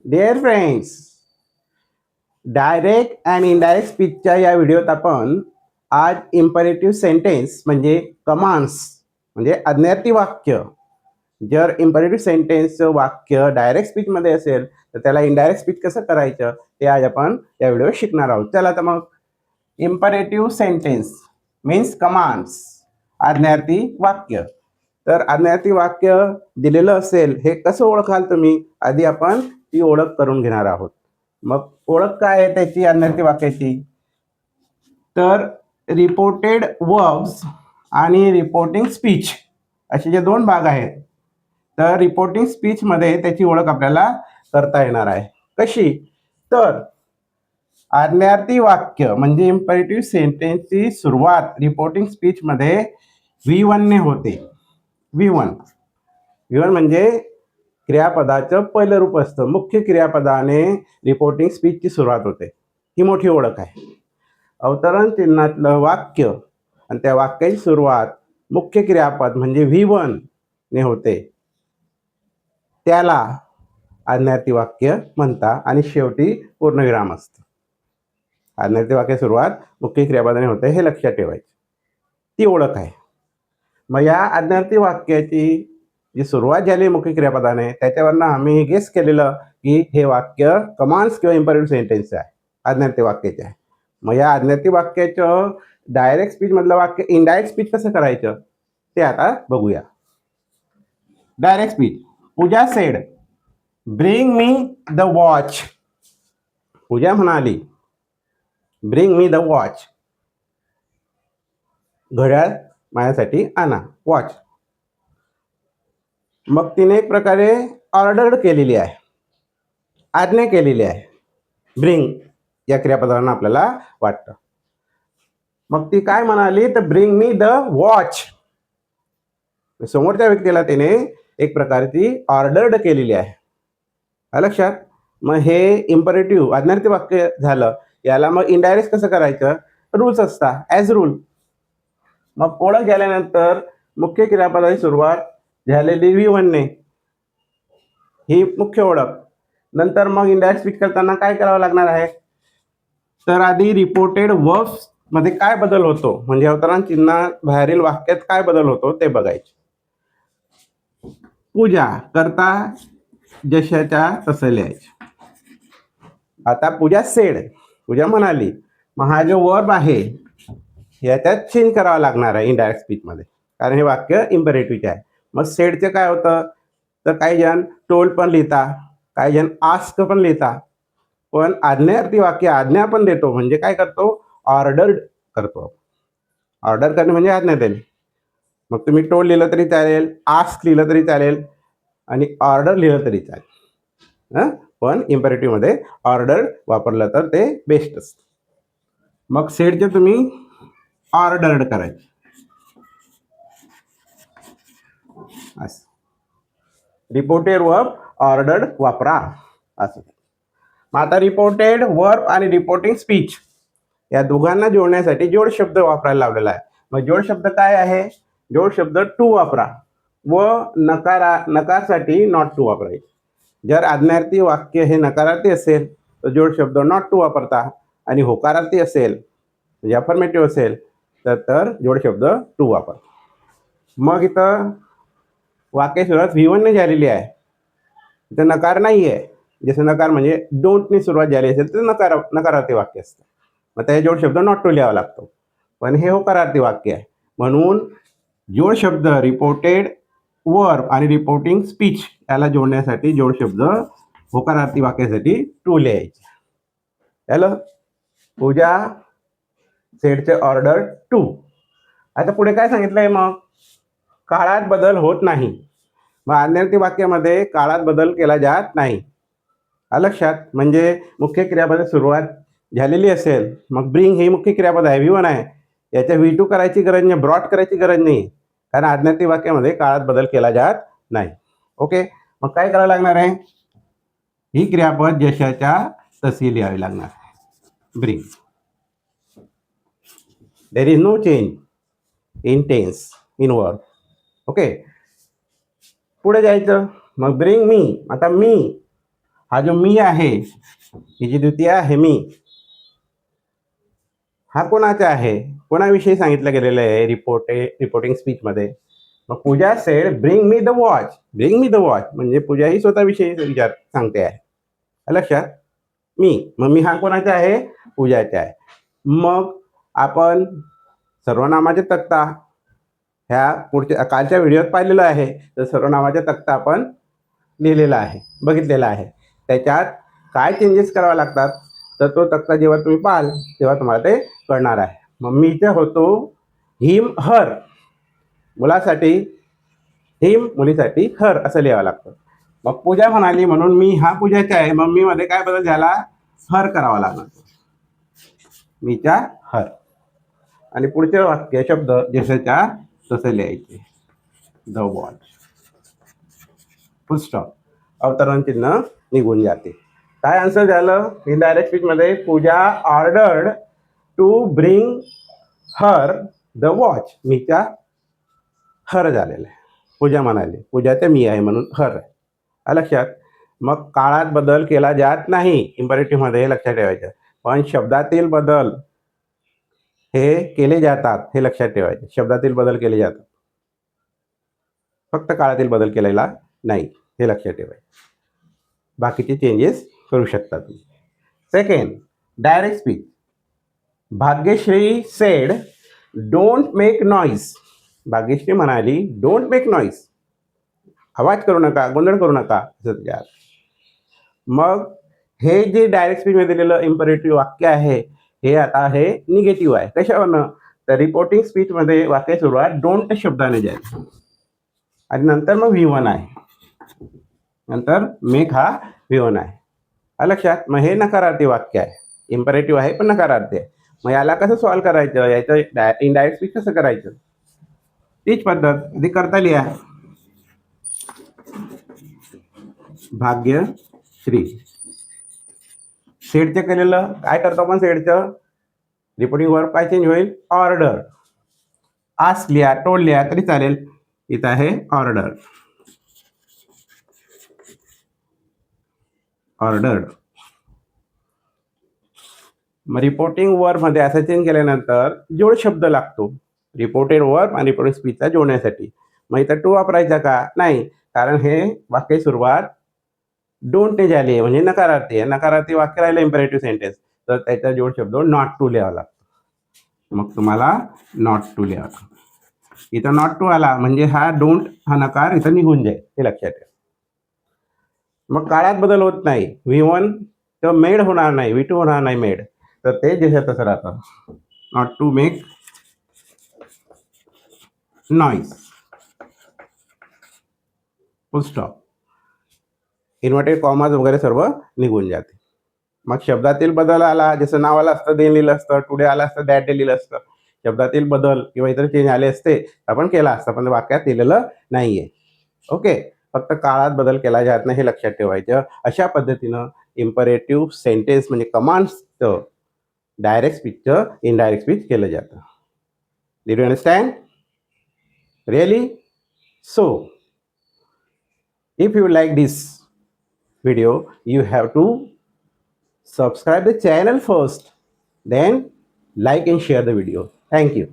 Dear friends, direct आणि indirect स्पीचच्या या व्हिडिओत आपण आज इम्परेटिव्ह सेंटेन्स म्हणजे कमांड्स म्हणजे आज्ञार्थी वाक्य. जर इम्परेटिव्ह सेंटेन्सचं वाक्य डायरेक्ट स्पीचमध्ये असेल तर त्याला इनडायरेक्ट स्पीच कसं करायचं ते आज आपण या व्हिडिओत शिकणार आहोत. चला तर मग इम्परेटिव्ह सेंटेन्स मीन्स कमांड्स, आज्ञार्थी वाक्य. तर आज्ञार्थी वाक्य दिलेलं असेल हे कसं ओळखाल तुम्ही, आधी आपण ती ओळख करून घेणार आहोत. मग ओळख काय आहे त्याची आज्ञार्थी वाक्याची, तर रिपोर्टेड वर्ब्स आणि रिपोर्टिंग स्पीच असे जे दोन भाग आहेत. तर रिपोर्टिंग स्पीचमध्ये त्याची ओळख आपल्याला करता येणार आहे. कशी, तर आज्ञार्थी वाक्य म्हणजे इम्परेटिव्ह सेंटेन्सची सुरुवात रिपोर्टिंग स्पीचमध्ये V1 ने होते. V1 म्हणजे क्रियापदाचं पहिलं रूप असतं. मुख्य क्रियापदाने रिपोर्टिंग स्पीचची सुरुवात होते. ही मोठी ओळख आहे. अवतरण चिन्हातलं वाक्य आणि त्या वाक्याची सुरुवात मुख्य क्रियापद म्हणजे V1 ने होते, त्याला आज्ञार्थी वाक्य म्हणतात आणि शेवटी पूर्णविराम असतं. आज्ञार्थी वाक्य सुरुवात मुख्य क्रियापदाने होते हे लक्षात ठेवायचं. ती ओळख आहे. मग या आज्ञार्थी वाक्याची जी सुरुवात झाली मुख्य क्रियापदाने त्याच्यावरनं आम्ही गेस केलेलं की हे वाक्य कमांड्स किंवा इम्परेटिव्ह सेंटेन्स आहे, आज्ञार्थी वाक्याचे आहे. मग या आज्ञार्थी वाक्याचं डायरेक्ट स्पीच मधलं वाक्य इनडायरेक्ट स्पीच कसं करायचं ते आता बघूया. Direct speech. Pooja said bring me the watch. Pooja म्हणाली ब्रिंग मी द वॉच, घड्याळ माझ्यासाठी आणा, वॉच. मग तिने एक प्रकारे ऑर्डर केलेली आहे, आज्ञा केलेली आहे. ब्रिंग या क्रियापदावरून आपल्याला वाटतं. मग ती काय म्हणाली, तर ब्रिंग मी द वॉच. समोरच्या व्यक्तीला तिने एक प्रकारची ऑर्डर्ड केलेली आहे. लक्षात. मग हे इम्परेटिव्ह आज्ञार्थी वाक्य झालं. याला मग इनडायरेक्ट कसं करायचं, रूल्स असतात ॲज रूल. मग ओळख झाल्यानंतर मुख्य क्रियापदाची सुरुवात झालेली V1 ने, ही मुख्य ओळख. नंतर मग इनडायरेक्ट स्पीच करताना काय करावं लागणार आहे, तर आधी रिपोर्टेड वर्ब्स मध्ये काय बदल होतो म्हणजे अवतरण चिन्हा बाहेरील वाक्यात काय बदल होतो ते बघायचे. पूजा करता जशाच्या तसं लिहायचे. आता पूजा सेड, पूजा म्हणाली. मग हा जो वर्ब आहे याच्यात चेंज करावा लागणार आहे इनडायरेक्ट स्पीचमध्ये, कारण हे वाक्य इम्परेटिव्ह आहे. मग सेडचं काय होतं, तर काही जण टोल्ड पण लिहिता, काही जण आस्क पण लिहिता. पण आज्ञार्थी वाक्य आज्ञा पण देतो म्हणजे काय करतो, ऑर्डर्ड करतो. ऑर्डर करणे म्हणजे आज्ञा देणे. मग तुम्ही टोल्ड लिहिलं तरी चालेल, आस्क लिहिलं तरी चालेल आणि ऑर्डर लिहिलं तरी चालेल. पण इम्परेटिव्हमध्ये ऑर्डर वापरलं तर ते बेस्ट असतं. मग सेडचे तुम्ही ऑर्डर्ड करायचे असं. रिपोर्टेड वर्ब ऑर्डर्ड वापरा असं. मग आता रिपोर्टेड वर्ब आणि रिपोर्टिंग स्पीच या दोघांना जोडण्यासाठी जोड शब्द वापरायला लावलेला आहे. मग जोड शब्द काय आहे, जोड शब्द टू वापरा व नकारसाठी नॉट टू वापरायचे. जर आज्ञार्थी वाक्य हे नकारार्थी असेल तर जोड शब्द नॉट टू वापरता, आणि होकारार्थी असेल म्हणजे अफर्मेटिव्ह असेल तर जोड शब्द टू वापर. मग इथं वाक्य सुरुवात V1 ने झालेली आहे, इथं नकार नाही आहे. जसं नकार म्हणजे डोंटने सुरुवात झाली असेल तर नकारार्थी वाक्य असतं, मग त्या जोड शब्द नॉट टू लिहावा लागतो. पण हे होकारार्थी वाक्य आहे म्हणून जोड शब्द रिपोर्टेड वर्ब आणि रिपोर्टिंग स्पीच याला जोडण्यासाठी जोड शब्द होकारार्थी वाक्यासाठी टू लिहायचे. हॅलो. पूजा सेडचे ऑर्डर टू. आता पुढे काय सांगितलंय, मग काळात बदल होत नाही. मग आज्ञार्थी वाक्यामध्ये काळात बदल केला जात नाही. लक्षात. म्हणजे मुख्य क्रियापद सुरुवात झालेली असेल, मग ब्रिंग हे मुख्य क्रियापद आहे, V1 आहे, याच्या V2 करायची गरज नाही, ब्रॉट करायची गरज नाही, कारण आज्ञार्थी वाक्यामध्ये काळात बदल केला जात नाही. ओके. मग काय करावं लागणार आहे, ही क्रियापद जशाच्या तशी लिहावी लागणार आहे. Bring. There is no change in tense in verb. Okay. पुढे जायचं. मग ब्रिंग मी. आता मी हा जो मी आहे, ही जी द्वितीय आहे मी, हा कोणाचा आहे, कोणाविषयी सांगितलं गेलेलं आहे रिपोर्टिंग स्पीचमध्ये. मग Pooja said bring me the watch. Bring me the watch म्हणजे पूजा ही स्वतःविषयी विचार सांगते आहे. लक्षात, मग मी हा कोणाचा आहे, पूजाचा आहे. मग आपण सर्वनामाचे तक्ता ह्या पुढच्या कालच्या व्हिडिओत पाहिलेलं आहे. तर सर्वनामाचा तक्ता आपण लिहिलेला आहे, बघितलेला आहे. त्याच्यात काय चेंजेस करावे लागतात तर तो तक्ता जेव्हा तुम्ही पाहाल तेव्हा तुम्हाला ते कळणार आहे. मग मीचा होतो हिम हर, मुलासाठी हिम, मुलीसाठी हर असं लिहावं लागतं. मग पूजा म्हणाली म्हणून मी हा पूजाचा आहे. मग मी मध्ये काय बदल झाला, हर करावा लागणार, मीच्या हर. आणि पुढचे वाक्य शब्द जसेच्या तसे लिहायचे. द वॉच, फुल स्टॉप, अवतरण चिन्ह निघून जाते. काय आन्सर झालं इनडायरेक्ट स्पीचमध्ये, Pooja ordered to bring her the watch. मीच्या हर झालेलं आहे. पूजा म्हणाली, पूजाचे मी आहे म्हणून हर आहे. लक्षात. मग काळात बदल केला जात नाही इम्परेटिव्हमध्ये, हे लक्षात ठेवायचं. पण शब्दातील बदल हे केले जातात, हे लक्षात ठेवायचे. शब्दातील बदल केले जातात, फक्त काळातील बदल केलेला नाही, हे लक्षात ठेवायचं. बाकीचे चेंजेस करू शकता तुम्ही. Second, direct speech. Bhagyashree sed don't make noise. Bhagyashree म्हणाली डोंट मेक नॉईज, आवाज करू नका, गोंधळ करू नका. मग हे जे डायरेक्ट स्पीचमध्ये दिलेलं इम्परेटिव्ह वाक्य आहे, हे आता हे निगेटिव्ह आहे. कशावरनं, तर रिपोर्टिंग स्पीचमध्ये वाक्य सुरुवात डोंट शब्दाने जाईल आणि नंतर मग V1 आहे, नंतर मेक हा V1 आहे. लक्षात. मग हे नकारार्थी वाक्य आहे, इम्परेटिव्ह आहे पण नकारार्थी आहे. मग याला कसं सॉल्व करायचं, याचं इनडायरेक्ट स्पीच कसं करायचं, तीच पद्धत आधी करता लिहा. भाग्यश्री सेडचं केलेलं काय करतो आपण, सेडचं रिपोर्टिंग वर्ब काय चेंज होईल, ऑर्डर. आस्क लिहा, टोल्ड लिहा तरी चालेल. इथं आहे ऑर्डर, ऑर्डर्ड. मग रिपोर्टिंग वर्ब मध्ये असं चेंज केल्यानंतर जोड शब्द लागतो रिपोर्टेड वर्ब आणि रिपोर्टिंग स्पीचचा जोडण्यासाठी. मग इथं टू वापरायचा का, नाही, कारण हे वाक्य सुरुवात डोंट ने झाली आहे म्हणजे नकारार्थी आहे. नकारार्थी वाक्य राहिलं इम्परेटिव्ह सेंटेन्स, तर त्याचा जोड शब्द नॉट टू लिहावा लागतो. मग तुम्हाला नॉट टू लिहावा लागतो. इथं नॉट टू आला म्हणजे हा डोंट हा नकार इथं निघून जाईल, हे लक्षात ठेवा. मग काळात बदल होत नाही. V1 तर मेड होणार नाही, V2 होणार नाही मेड, तर ते जसं तसं राहतं. Not to make noise, full stop. Inverted commas वगैरे सर्व निघून जाते. मग शब्दातील बदल आला, जसं नावाला असतं देन लिहिलं असतं, टुडे आला असतं दॅट डे लिहिलं असतं. शब्दातील बदल किंवा इतर चेंज आले असते आपण केला असता, पण वाक्यात लिहिलेलं नाहीये. ओके, फक्त काळात बदल केला जात नाही, हे लक्षात ठेवायचं. अशा पद्धतीनं इम्परेटिव्ह सेंटेन्स म्हणजे कमांड्सचं डायरेक्ट स्पीचचं इनडायरेक्ट स्पीच केलं जातं. Did you understand? Really? So if you like this video, you have to subscribe the channel first, then like and share the video. Thank you.